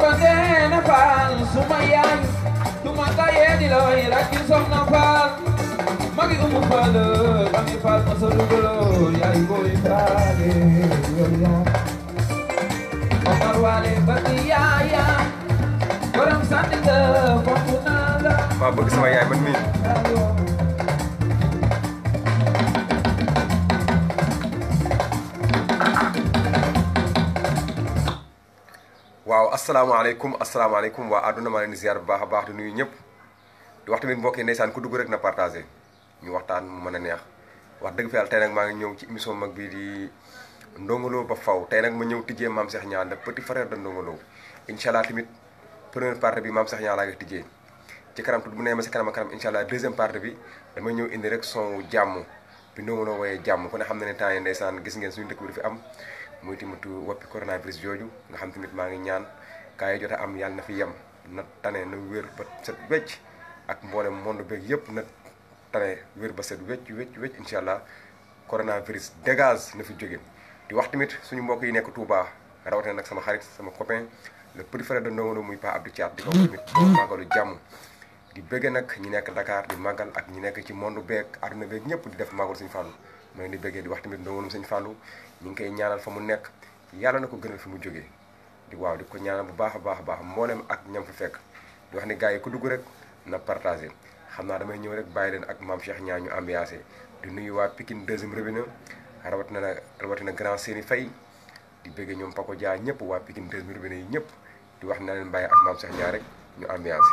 Bandena Fall suma yaay tuma taye di loy rakki soxna Fall magi umu Fall magi Fall ma so dugolo yaay boy faale yow yaa Omar Wale bati yaaya borom sandi nga fonk naa la maa bëgg sama yaay man mii waaw asalaamaaleykum waa àdduna maa leen di ziar bu baax a baax di nuyu ñëpp di wax tamit mbokk yi ndeysaan ku dugg rek na partagé ñu waxtaan mu mën a neex wax dëgg fa yàlla tey nag maa ngi ñëw ci émission mag bii di Ndongo Lo ba faw tey nag ma ñëw tijjee Mame Cheikh Niang le petit frère de Ndongo Lo incha allah tamit première partie bi Mame Cheikh Niang laa ngi tijjee ci kanam tuuti bu nee ma si kanam a kanam incha allah deuxième partie bi damay ñëw indi rek son jàmm bi Ndongo Lo wooyee jàmm ku ne xam ne temps yi ndeysaan gis ngeen suñu dëkk bi fi am muy tamit woppi coronavirus jooju nga xam tamit maa ngi ñaan kaa yi jot a am yàlla na fi yem na tane na wér ba set wecc ak mboolem monde beeg yëpp na tane wér ba set wecc incha allah coronavirus dégage na fi jóge di wax tamit suñu mbokk yi nekk Touba rawatina nag sama xarit sama copain le petit frère de Ndongo Lo muy Pa Abdou Thiat di ko tamit màggalu jàmm di bëgge nag ñi nekk Dakar di màggal ak ñi nekk ci monde beeg àdduna beeg ñëpp di def màggal Sëñ Fallu mooy di bëggee di wax tamit Ndongo Lo Sëñ Fallu ñu ngi koy ñaanal fa mu nekk yàlla na ko gënal fi mu jógee di waaw di ko ñaanal bu baax a baax mboolem ak ñam fa fekk di wax ni gars yi ku dugg rek na partagé xam naa damay ñëw rek bàyyi leen ak Mame Cheikh Niang ñu ambiancé di nuyu waa Pikine deuxième robinet rawatina grand Séni Faye di bëggee ñoom Pako Dia ñëpp waa Pikine deuxième robinet yi ñëpp di wax na leen bàyyi ak Mame Cheikh Niang rek ñu ambiancé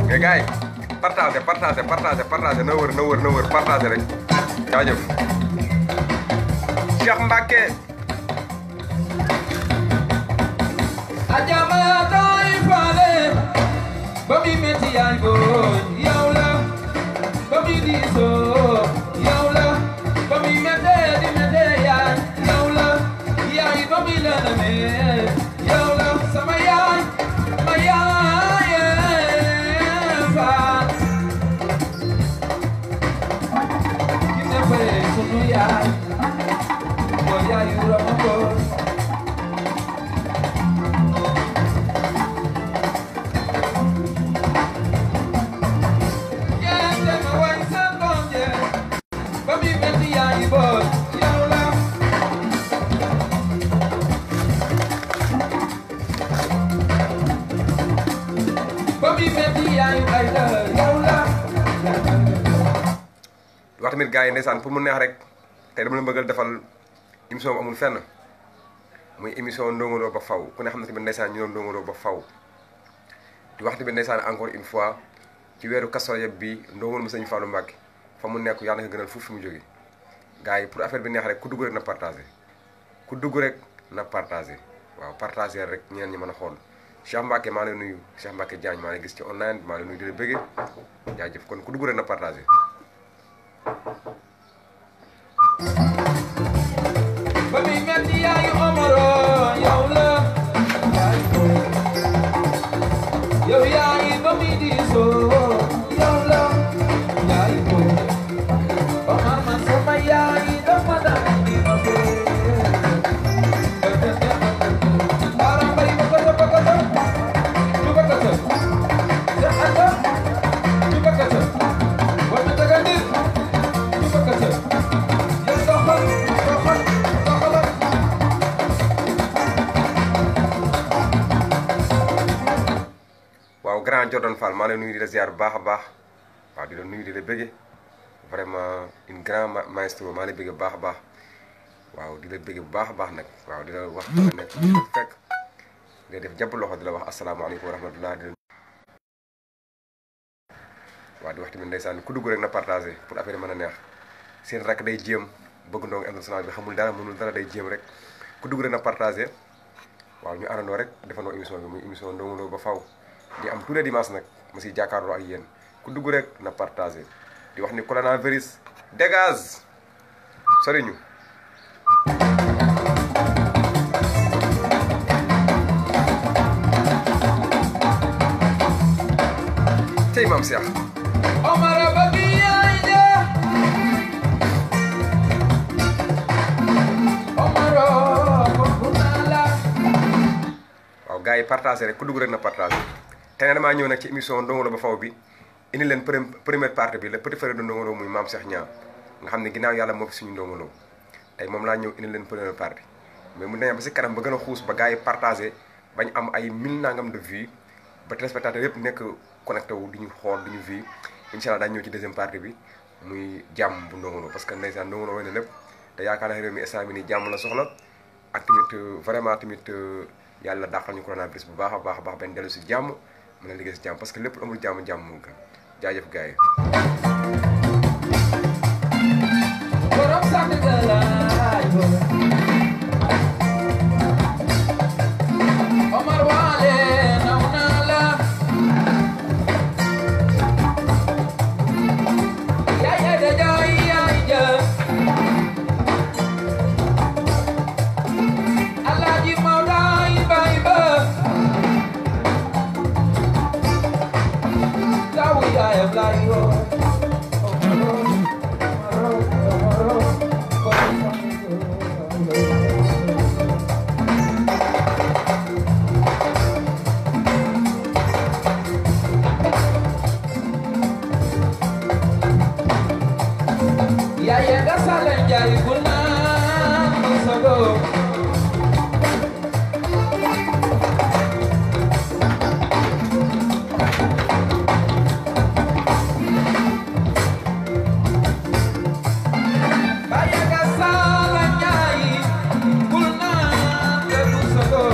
mais gars yi partagé na wër partagé rek jaajëf Cheikh Mbacké ajama doy faale ba mi metti yaay booy yow la ba mi diisoo yow la ba mi mette yaay yow la yaay ba mi lëndame yow la sama yaay ma yaay faal ki ne fay sunu yaay mooy yaayu Rama Boy wax tamit gars yi ndeysaan pour mu neex rek tey dama la bëggal defal émission bu amul fenn muy émission Ndongo Lo ba faw ku ne xam ne tamit ndeysaan ñu doon Ndongo Lo ba faw di wax tamit ndeysaan encore une fois ci weeru Kazu Rajab bi Ndongo Lo mu Sëñ Fallu Mbàkke fa mu nekk yàlla na ko gënal fuuf fi mu jóge gars yi pour affaire bi neex rek ku dugg rek na partagé ku dugg rek na partagé waaw partagé rek ñeneen ñi mën a xool Cheikh Mbacké maa ngi lay nuyu Cheikh Mbacké Diagne maa ngi gis ci online maa ngi lay nuyu di la bëggee jaajëf kon ku dugg rek na partagé ba mi metti yaayu Omaro yow la yow yaay ba mi diisoo yow la yaay ko Omar man sama yaay dafa daan di ma fee baram bay ba kata du ba kata ya ata du ba kata wa ma tagandir du ba kata ya doxal waaw grand Jordan Fall maa lay nuyu di la ziar bu baax a baax waaw di la nuyu di la bëggee vraiment une grand maestro maa lay bëggee bu baax a baax waaw di la bëggee bu baax a baax nag waaw di la wax ba nga nekk di la fekk ngay def jàpp loxo di la wax asalaamaaleykum wa rahmatulah di la waaw di wax tamit ndeysaan ku dugg rek na partagé pour affaire yi mën a neex seen rakk day jéem bëgg Ndongo international bi xamul dara mënul dara day jéem rek ku dugg rek na partagé waaw ñu àndandoo rek defandoo émission bi muy émission Ndongo Lo ba faw di am tous les dimanches nag ma siy jàkkaarloo ak yéen ku dugg rek na partagé di wax ni coronavirus dégage sori ñu. tey maam Cheikh. Omar Abadi Aïda Omaro Kunala. waaw gars yi partagé rek ku dugg rek na partagé tey nag damaa ñëw nag ci émission Ndongo Lo ba faw bi indi leen première partie bi le petit frère de Ndongo Lo muy maam Cheikh Niang nga xam ne ginnaaw yàlla moo fi suñu Ndongo Lo tey moom laa ñëw indi leen première partie mais mu demee ba si kanam ba gën a xuus ba gars yi partagé bañ am ay 1000 nangam de vues ba téléspectateur yëpp nekk connecté wu duñu xool duñu vie incha allah daañu ñëw ci deuxième partie bi muy jàmm bu Ndongo Lo parce que ndeysaan Ndongo Lo woy na lépp te yaakaar naa réew mi instant bi nii jàmm la soxla ak tamit vraiment tamit yàlla dàqal ñu coronavirus bu baax a baax benn dellu si jàmm mën a liggéey si jàmm parce que lépp lu amul jàmm jàmm mu gën jaajëf gars yi. Borom sant galaay Omar Wale naw naa la yaay da jaay yaay ja Alaaji Mawdaay bay ba taw yaayam laay woo Yaya gasala njari kuna musogo Yaya gasala njari kuna musogo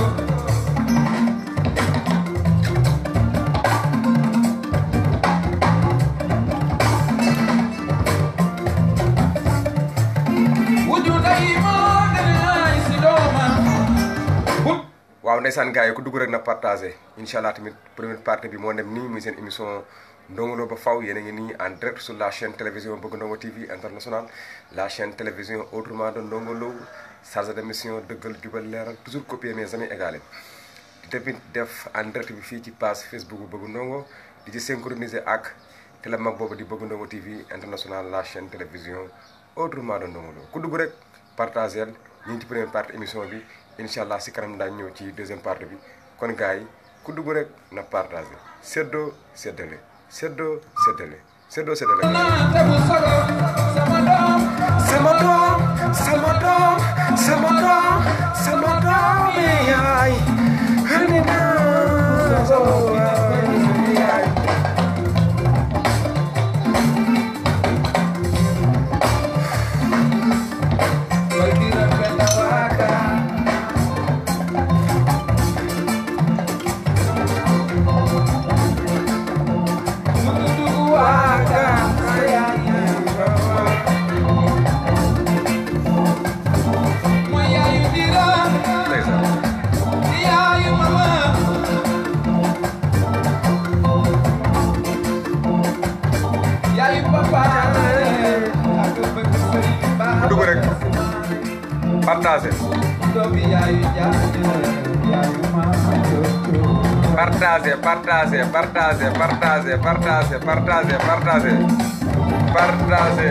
waaw ndeysaan gars yi ku dugg rek na partagé incha allah tamit première partie bi moo dem nii muy seen émission Ndongo Lo ba faw yéen a ngi nii en direct sur la chaîne télévision Bëgg Ndongo TV international la chaîne télévision autrement de Ndongo Lo chargé de mission dëggal jubal leeral toujours copier mais jamais égalé di tamit def en direct bi fii ci page Facebook bu Bëgg Ndongo di ci synchroniser ak télé mag boobu di Bëgg Ndongo TV international la chaîne télévision autrement de Ndongo Lo ku dugg rek partagé ñu ngi ci première partie émission bi incha allah si kanam daañu ñëw ci deuxième partie bi kon gars yi ku dugg rek na partagé séddoo séddale séddoo séddale séddoo séddale. sama doom sama doom sama doom sama doom yaay xëy na yaay. dugg rek partagé partagé partagé partagé partagé partagé partagé partagé partagé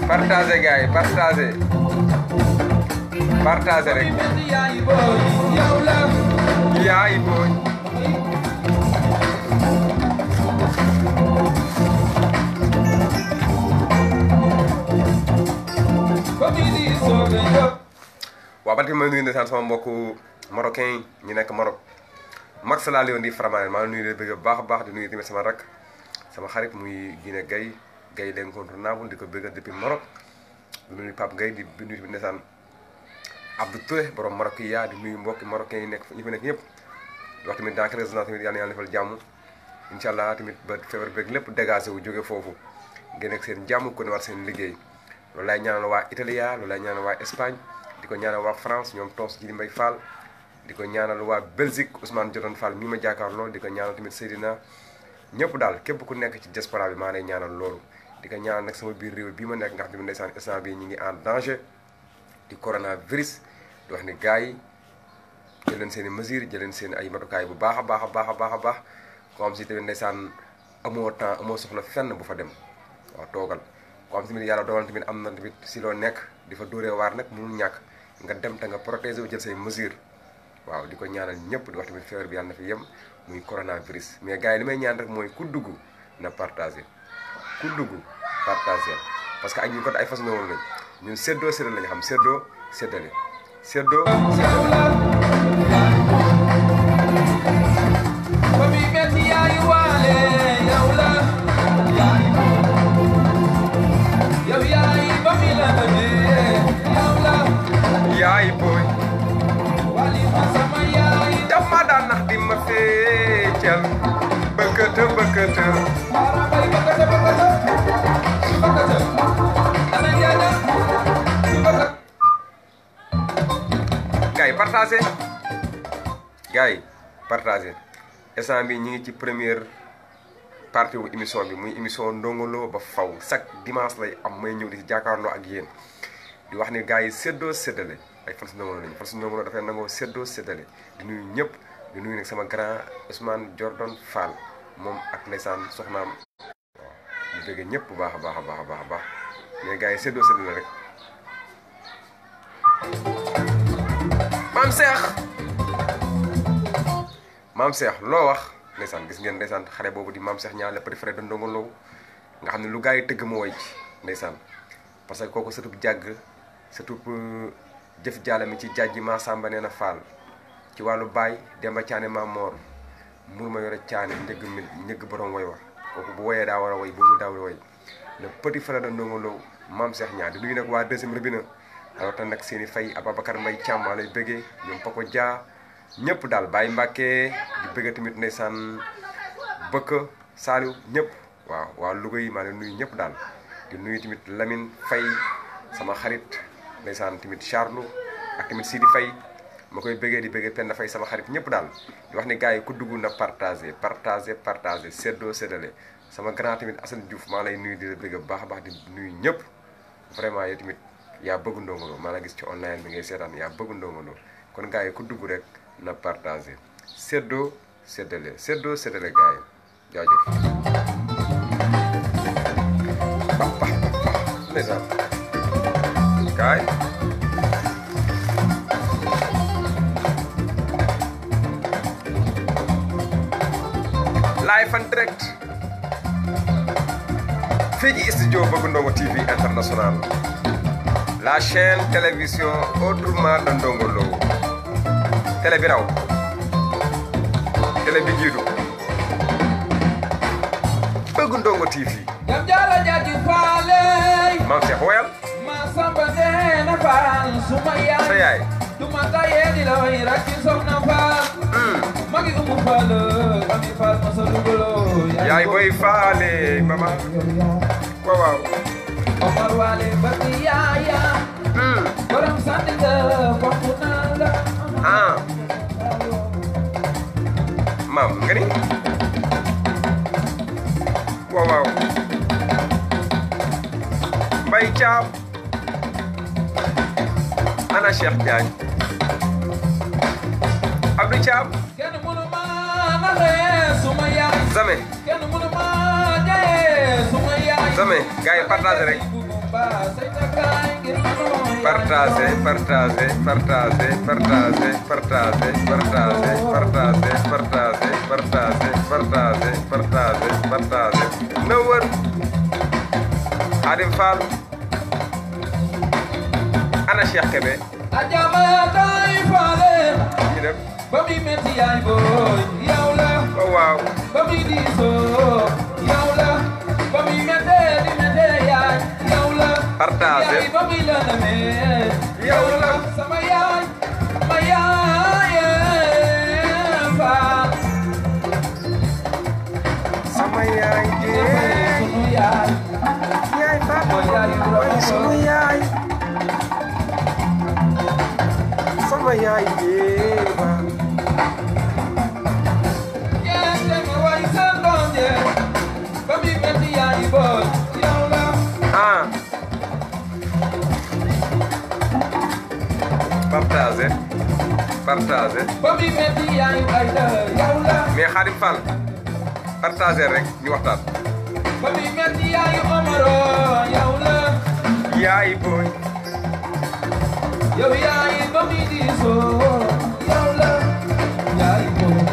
partagé gars yi partagé partagé rek yaay booy waaw ba tey ma nuyu ndeysaan sama mbokku marocain yi ñu nekk Maroc Max laa Léon di Faramareen maa ngi nuyu leen bëgg baax a baax di nuyu tamit sama rak sama xarit muy Guinée Gaye l'incontournable di ko bëgg depuis Maroc di nuyu Pape Gaye di nuyu tamit ndeysaan Abdou Touré borom Maroc yi yaa di nuyu mbokki marocain yi nekk ñi fa nekk ñëpp di wax tamit dans que résidence tamit yàlla defal jàmm incha allah tamit ba feebar beeg lépp dégagé wu jóge foofu ngeen nekk seen jàmm ko ne war seen liggéey loolu lay ñaanal waa Italia loolu lay ñaanal waa Espagne di ko ñaanal waa France ñoom Tons Jili Mbay Fall di ko ñaanal waa Belgique Ousmane Joton Fall mi ma jàkkaarloo di ko ñaanal tamit Seydina ñëpp daal képp ku nekk ci diaspora bi maa lay ñaanal loolu di ko ñaan nag sama biir réew bii ma nekk nga xam ne ndeysaan instant bii ñu ngi en danger di coronavirus di wax ni gars yi jël leen seen i mesures jël leen seen ay matukaay bu baax a baax a baax a baax a baax ko am si tamit ndeysaan amoo temps amoo soxla fenn bu fa dem waaw toogal ko am tamit yàlla dogal tamit am na tamit si loo nekk di fa dóoree waar nag mënul ñàkk nga dem te nga protéger wu jël say mesures waaw di ko ñaanal ñëpp di wax tamit feebar bi yàlla na fi yem muy coronavirus mais gars yi li may ñaan rek mooy ku dugg na partager ku dugg partager parce que ak ñu ko ay façon woon lañ ñun séddoo séddale lañu xam séddoo séddale séddoo yaay booy daf ma daan nax di ma feecal bëkkëtë bëkkëtë gars yi partagé instant bi ñi ngi ci première partie wu émission bi muy émission Ndongo Lo ba faw chaque dimanche lay am may ñëw di si jàkkaarloo ak yéen di wax ni gars yi séddoo séddale ay fan si Ndongo Lo lañu fan si Ndongo Lo dafay nangoo séddoo séddale di nuyu ñëpp di nuyu nag sama grand Ousmane Jordan Fall moom ak ndeysaan soxnaam waaw ñu bëgg ñëpp bu baax a baax a baax a baax a baax mais gars yi séddoo séddale rek maam Cheikh loo wax ndeysaan gis ngeen ndeysaan xale boobu di maam Cheikh ñaa le préféré de Ndongo Lo nga xam ne lu gars yi tëgg ma woy ci ndeysaan parce que kooku sëtub jàgg sëtub jëf jaale mi ci jàjji maa sàmba nee na Fall ci wàllu baay Demba Caane maa moor mur ma yore caane njëgg borom woy wax kooku bu woyee daa war a woy boobu daa war a woy le petit frère de Ndongo Lo maam Cheikh ñaa di nuyu nag waa deuxième robinet rawatina nag seeni fay Ababacar Mbay Thiam maa lay bëggee ñoom Pako Dia ñëpp daal Baye Mbacke di bëgg tamit ndeysaan bëkk Saliou ñëpp waaw waa Louga yi maa leen nuyu ñëpp daal di nuyu tamit Lamine Faye sama xarit ndeysaan tamit Charlou ak tamit Sidi Faye ma koy bëggee di bëggee Penda Faye sama xarit ñëpp daal di wax ne gars yi ku dugg na partager séddoo séddale sama grand tamit Assane Diouf maa lay nuyu di la bëgg bu baax a baax di nuyu ñëpp vraiment yow tamit yaa bëgg Ndongo Lo maa la gis ci online bi ngay seetaan yaa bëgg Ndongo Lo kon gars yi ku dugg rek na partager séddoo séddale gars yi jaajëf bax ndeysaan kaay live en direct fii ci studio Bëgg Ndongo TV International la chaîne télévision autrement de Ndongo Lo télé bi raw télé bi jiitu Bëgg Ndongo TV jam jala jaji faale maam Cheikh woyal ma samba neena faal suma yaay sa yaay duma taye di la way rakki soxna faal magi umu faal magi faal ma sa dugolo yaay boy faale mama waaw Omar wale bati yaaya borom sandi nga fonk naa la maam nga ni waaw Mbay Caam ana Cheikh Diagne Abdou Caam kenn mënu ma naxe suma yaay jamais kenn mënu ma jaye suma yaay jamais gars yi partagé rek partagé na wër Xaadim Fall ana Cheikh Kébé ajama day faale ci dem ba mi metti yaay booy yow la waaw ba mi diisoo yow la ba mi mette yaay yow la partagé yaay ba mi lëndame yow la sama yaay ma yaay faal sama yaay jee sunu yaay yaay Faal mooy sunu yaay sama yaay jee waaw ba mi metti yaay booy yow la partagé partagé ba mi metti yaayu ay da yow la mais Khadim Fall partagé rek ñu waxtaan ba mi metti yaayu Omaro yow la yaay booy yow yaay ba mi diisoo yow la yaay booy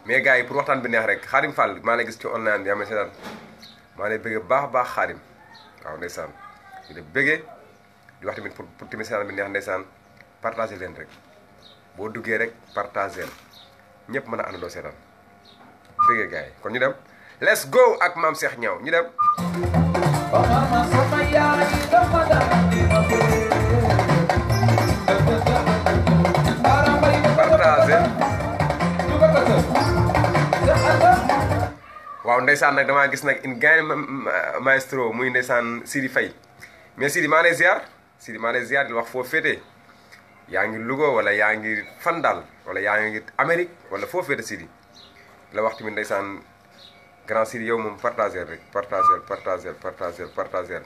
mais gars yi pour waxtaan bi neex rek Khadim Fall maa lay gis ci online bi yaa ma seetaan maa lay bëggee baax baax Khadim waaw ndeysaan di la bëggee di wax tamit pour tamit seetaan bi neex ndeysaan partagé leen rek boo duggee rek partagé ñëpp mën a àndandoo seetaan bëggee gars yi kon ñu dem let's go ak Mame Cheikh Niang ñu dem mama sama yaay dafa daan di ma partagé waaw ndeysaan nag damaa gis nag une gagne maestro muy ndeysaan Sidi Faye mais Sidi maa lay ziar Sidi maa lay ziar di wax foo féete yaa ngi Louga wala yaa ngi fan daal wala yaa ngi Amérique wala foo féete Sidi la wax tamit ndeysaan grand Sidi yow moom partagé rek partagé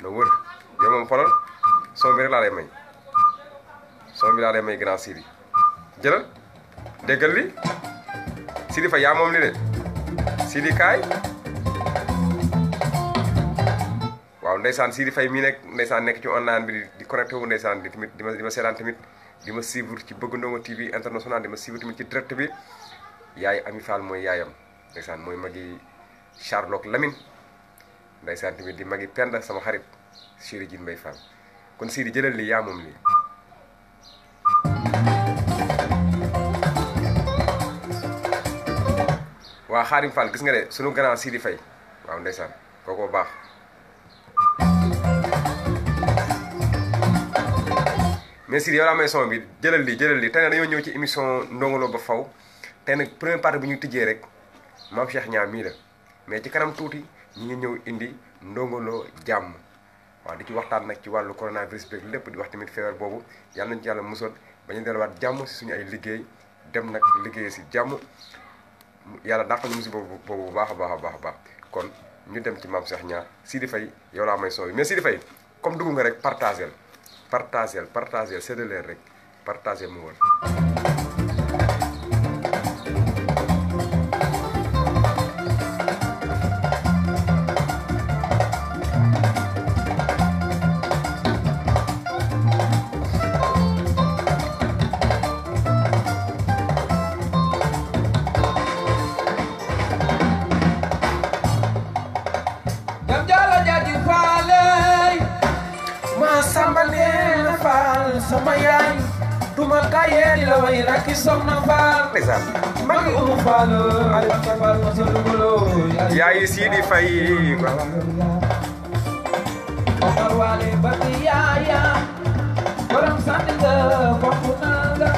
na wër yow moom xoolal son bi rek laa lay may son bi laa lay may grand Sidi jëlal déggal li Sidi Faye yaa moom li de Sidi kaay waaw ndeysaan Sidi Faye mii nekk ndeysaan nekk ci online bi di connecté wu ndeysaan di tamit di ma seetaan tamit di ma suivre ci Bëgg Ndongo TV international di ma suivre tamit ci direct bi yaay Ami Fall mooy yaayam ndeysaan mooy magi Charlotte Lamine ndeysaan tamit di magi Penda sama xarit Chéri Jine Mbaye Fall kon Sidi jëlal lii yaa moom lii waaw Khadim Fall gis nga de sunu grand Sidi Faye waaw ndeysaan kooko baax mais Sidi yow laa may son bi jëlal lii tey nag dañoo ñëw ci émission Ndongo Lo ba faw tey nag première partie bu ñu tijjee rek Mame Cheikh Niang mii la mais ci kanam tuuti ñi ngi ñëw indi Ndongo Lo jàmm waaw di ci waxtaan nag ci wàllu coronavirus beeg lépp di wax tamit feebar boobu yàlla nañu ci yàlla musal ba ñu delluwaat jàmm si suñu ay liggéey dem nag liggéey si jàmm yàlla dàqal ñu musiba boobu bu baax a baax kon ñu dem ci Mame Cheikh Niang Sidi Faye yow laa may son bi mais Sidi Faye comme dugg nga rek partagel séddaleel rek partagel mu wër sama yaay duma kaye di la way rakki soxna Fall ndeysaan magi Umu Fall ay Fall ma solo yaay Sidi Faye Omar Wale bati yaaya borom sànni nga fonku naa la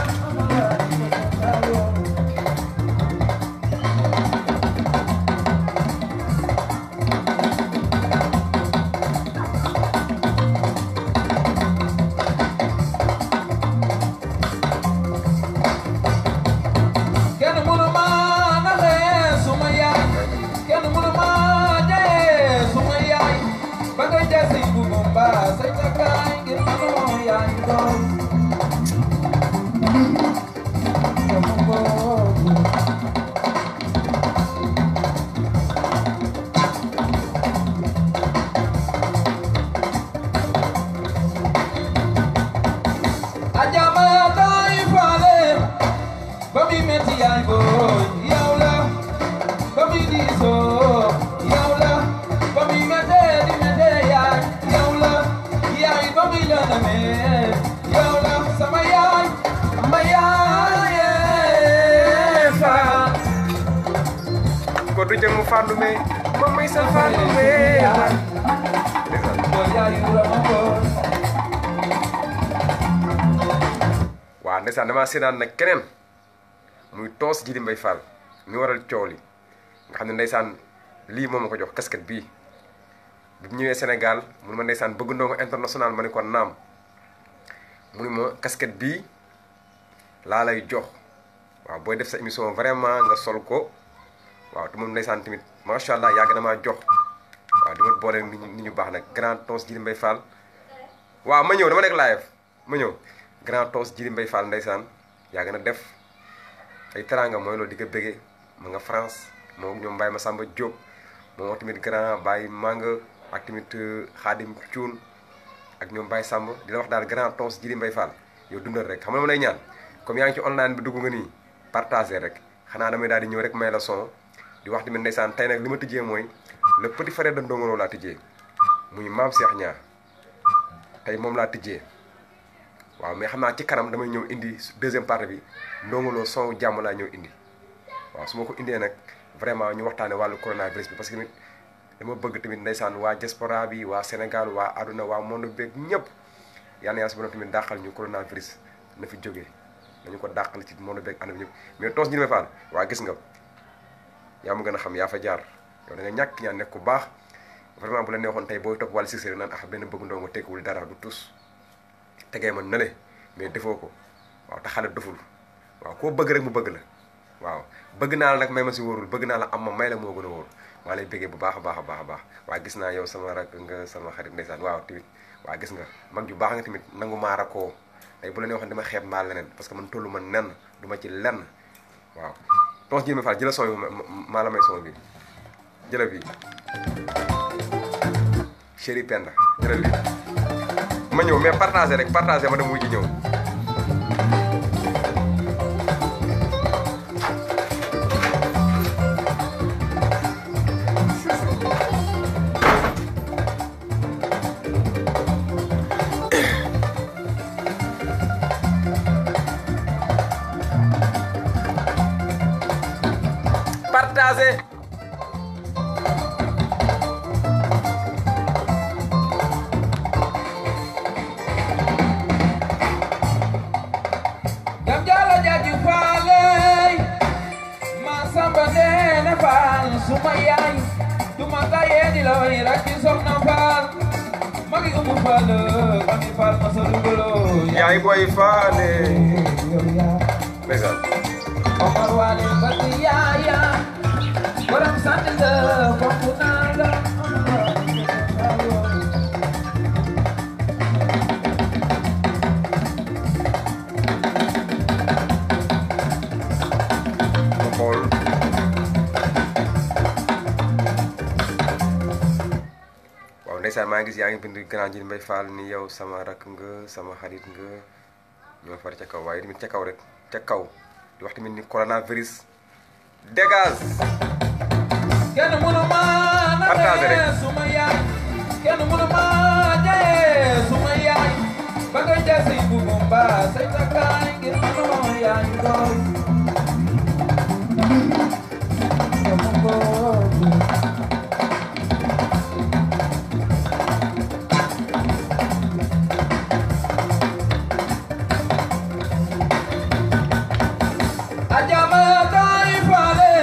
du jëm Fallou me moom may sa Fallou me waaw ndeysaan damaa seetaan nag keneen muy toos Jili Mbaye Fall mi waral coow li nga xam ne ndeysaan lii moom ma ko jox casquette bii bi mu ñëwee Sénégal mu ne ma ndeysaan Bëgg Ndongo international ma ne ko naam mu ne ma casquette bii laa lay jox waaw booy def sa émission vraiment nga sol ko waaw te moom ndeysaan tamit macha allah yàgg na maa jox waaw di ma boole nit ñu baax nag grand tons Jili Mbaye Fall waaw ma ñëw dama nekk live ma ñëw grand toos Jili Mbay Fall ndeysaan yaa gën a def ay teranga mooy loolu di ko bëggee ma nga France moom ñoom Mbaye Massamba Diop moom tamit grand Baye Manga ak tamit Xaadim Cuun ak ñoom Baye Samb di la wax daal grand toos Jili Mbay Fall yow dundal rek xam nga ma lay ñaan comme yaa ngi ci online bi dugg nga nii partager rek xanaa damay daal di ñëw rek may la son di wax tamit ndeysaan tey nag li ma tijjee mooy le petit frère de Ndongo Lo laa tijjee muy Maam Cheikh Niang tey moom laa tijjee waaw mais xam naa ci kanam damay ñëw indi deuxième partie bi Ndongo Lo son jàmm laa ñëw indi waaw su ma ko indee nag vraiment ñu waxtaane wàllu coronavirus bi parce que tamit dama bëgg tamit ndeysaan waa diaspora bi waa Sénégal waa àdduna waa monde beeg ñëpp yal na yàlla si borom tamit dàqal ñu coronavirus na fi jógee nañu ko dàqal ci monde beeg ànd bi ñëpp mais toos Jili Mbay Fall waa gis nga yaa ma gën a xam yaa fa jaar yow da nga ñàkk ñaan nekk ku baax vraiment bu la neexoon tey booy topp wàllu succès naan benn bëgg ndongo tekkiwul dara du tus tegee ma nale mais defoo ko waaw te xale doful waaw koo bëgg rek mu bëgg la waaw bëgg naa la nag may ma si wóorul bëgg naa la am ma may la moo gën a wóor maa lay bëggee bu baax a baax a baax a baax waaye gis naa yow sama rak nga sama xarit ndeysaan waaw tamit waa gis nga mag ju baax nga tamit nangu maa rakoo tey bu la neexoon dama xeeb mbaa leneen parce que man tollu ma nen du ma ci lenn waaw toos Jili Mbay Fall jëla son bi maa la may son bi jëla bi chéri Penda jëlal li ma ñëw mais partagé rek partagé ma dem mujj ñëw partagé Dam jala jaji faale ma samba neena faal suma yaay duma taye di looy rakki soxna faal magi umu faal magi faal ma sa dugalo yaay boy faale ndeysaan Omar wale bati yaaya borom sant la fonk naa la xool waaw ndeysaan maa ngi gis yaa ngi bind grand Jili Mbay Fall ni yow sama rakk nga sama xarit nga ñoo far ca kaw waaye tamit ca kaw rek ca kaw di wax tamit ni coronavirus dégage kenn mënu ma partagé rek suma yaay kenn mënu ma jaye suma yaay ba nga jasi bu bomba say takkaay ngir mënoo yaay doy ajama tay faale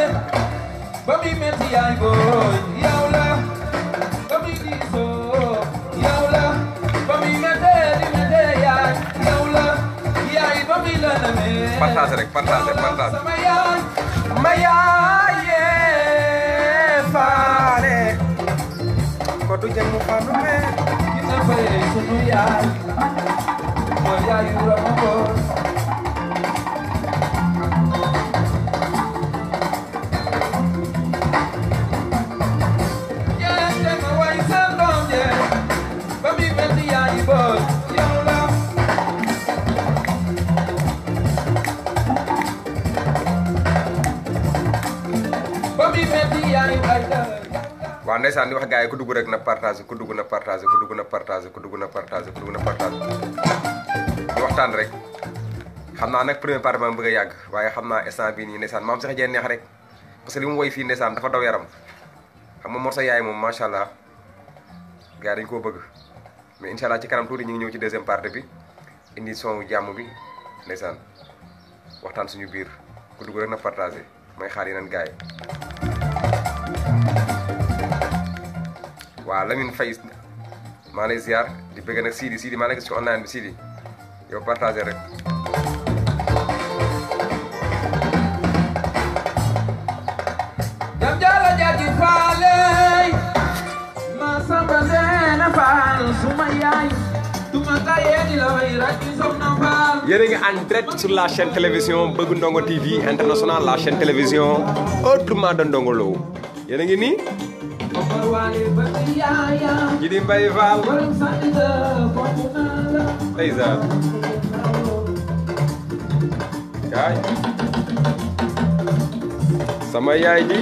ba mi metti yaay boy yow la ba mi diisoo yow la ba mi mette di mette yaay yow la yaay ba mi la name partagé rek partagé partagé sama yaay ma yaaye faale ko du jëm mu faanu me dina fay sunu yaay mooy yaayu Rama Boy yente ma way seen doom je ba mi metti yaay boy yow la ba mi metti yaay ay waaw ndeysaan di wax gars yi ku dugg rek na partagé ku dugg na partagé ku dugg na partagé ku dugg na partagé ku dugg na partagé di waxtaan rek xam naa nag première partie ba ma bëgg a yàgg waaye xam naa instant bii nii ndeysaan maam sax jee neex rek parce que li mu woy fii ndeysaan dafa daw yaram xam nga Mor sa yaay moom macha allah gars yi dañu koo bëgg mais incha allah ci kanam tuuti ñu ngi ñëw ci deuxième partie bi indi son jàmm bi ndeysaan waxtaan suñu biir ku dugg rek na partagé may xaar yeneen gars yi waaw Lamine Faye maa lay ziar di bëgg nag Sidi maa lay gis ci online bi Sidi yow partagé rek jam jala jaji faale ma samba neena faal suma yaay duma taye di looy rakki soxna faal yéen a ngi en direct sur la chaîne télévision Bëgg Ndongo TV international, la chaîne télévision autrement de Ndongo Lo. yéen a ngi nii Djily Mbaye Fall ndeysaan kaay sama yaay ji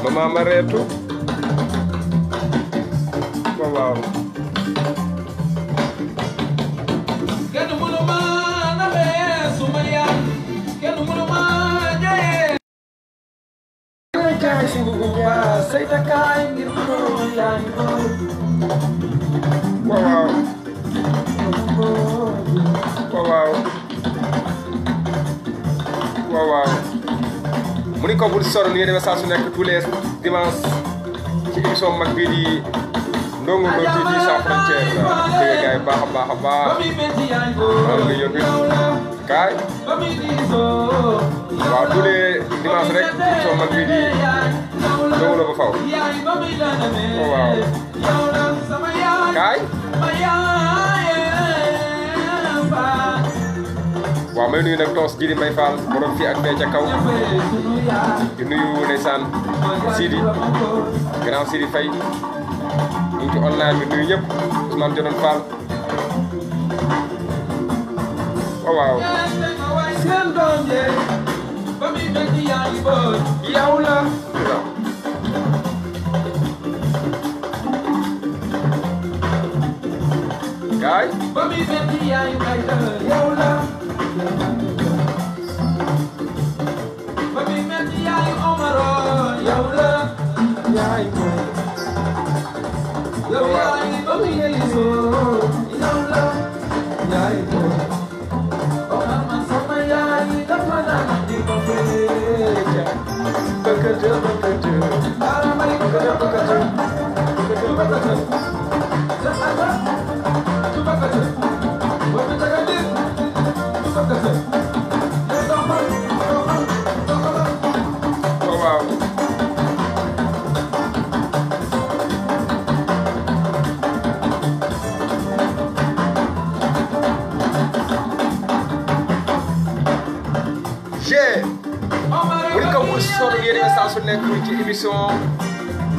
mama ma reetu waaw kenn mënu ma nabe suma yaay kenn mënu ma jaye kaay sunu yaa sayta kaay ngir mënu yaay waaw waaw waaw mu ni ko bul sori ni demee saa su nekk tous les dimanches ci émission mag bii di Ndongo Lo TV sans frontière la dégg gaay baax a baax a baax maa ngi yóbbu kaay waaw tous les dimanches rek ci émission mag bii di Ndongo Lo ba faw waaw kaay waaw may nuyu nag toos Djily Mbaye Fall borom fii ak fee ca kaw di nuyu ndeysaan Sidi grand Sidi Faye ñu ngi ci online bi nuyu ñëpp Ousmane Dionon Fall waaw seen doom je ba muy metti yaa ngi boot yow la kaay ba muy metti yaa ngi may yow la ba muy metti yaa ngi Omaro yow la yaay boy yow yaa ngi ba muy yelisoo yow la yaay boy Omar man sama yaay dafa daan di ko feeja bëkkëjë dara may bëkkëjë waaw mu ni ko bul sori yéen a saa su nekk ci émission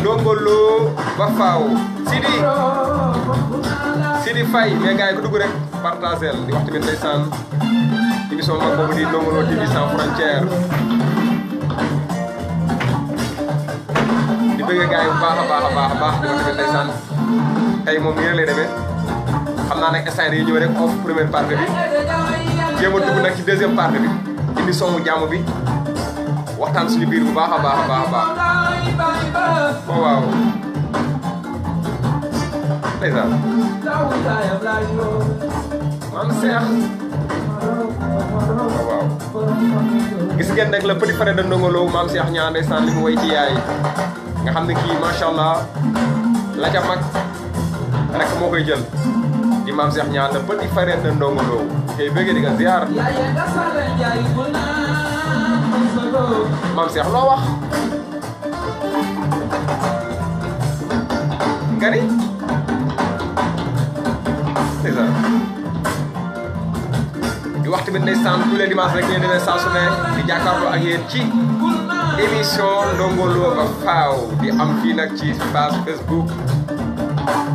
Ndongo Lo ba faaw Sidi Faye mais gars yi ku dugg rek partagel di wax tamit ndeysaan émission mag boobu di Ndongo Lo TV sans frontière di bëgg gars yi bu baax a baax a baax a baax di wax tamit ndeysaan tey moom nii lay demee xam naa nag instant yi ñëw rek off première partie bi jéem a dugg nag ci deuxième partie bi indi soomu jàmm bi waxtaan suñu biir bu baax a baax a baax a baax waaw ndeysaan maam Seex waaw gis ngeen nag le petit frère de Ndongo Lo maam Seex ñaan ndeysaan li mu way ci yaay nga xam ne kii macha allah la ca mag rek moo koy jël di maam Seex ñaan le petit frère de Ndongo Lo tey bëggee di nga ziar maam Seex loo wax gari ndeysaan di wax tamit ndeysaan tous les dimanches rek ngeen demee saa su ne di jàkkaarloo ak yéen ci émission Ndongo Lo ba faaw di am fii nag ci page Facebook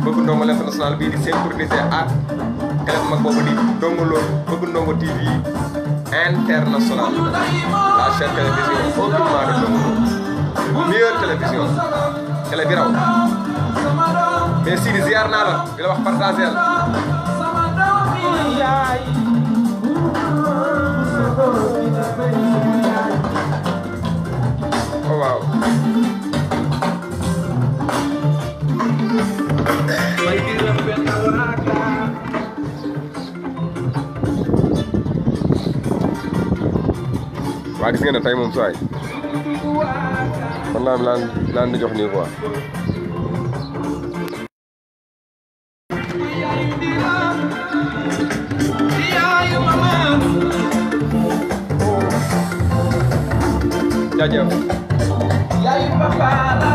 Bëgg Ndongo l'international bii di synchronisé ak télé mag boobu di Ndongo Lo Bëgg Ndongo TV international la chaîne télévision autrement de Ndongo Lo meilleure télévision télé bi raw mais Sidi ziar naa la di la wax partagé la oh waaw waa gis ngeen ne tey moom su waay kon laan di jox nii quoi jaajëf yaay papa la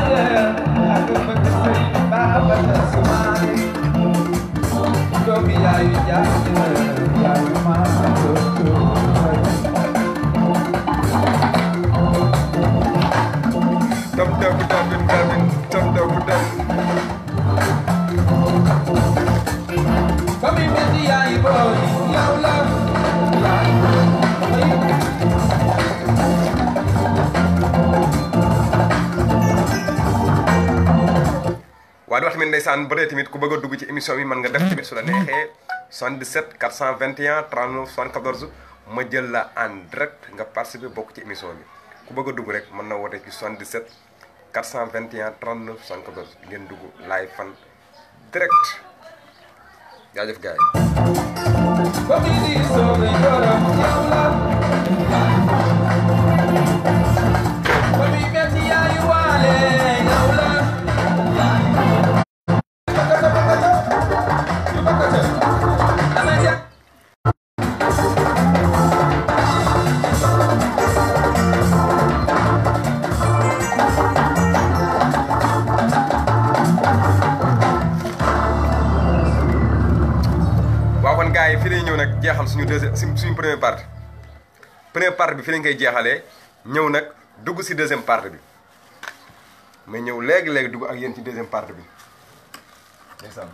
ak bëgg say papa la sumaay do doomi yaayu jaaji la yaayu maa tam dabu dabin dabin tam dabu dab Kami metti yaayu boy yow la waaye wax tamit ndeysaan ba tey tamit ku bëgg a dugg ci émission bi mën nga def tamit su la neexee 77 421 39 74 ma jël la en direct nga participer bokk ci émission bi ku bëgg a dugg rek mën na woote ci 77 421 39 74 ngeen dugg live fan direct jaajëf gars yi fii lay ñëw nag jeexal suñu suñu première partie bi fii lañ koy jeexalee ñëw nag dugg si deuxième partie bi mais ñëw léegi dugg ak yéen ci deuxième partie bi ndeysaan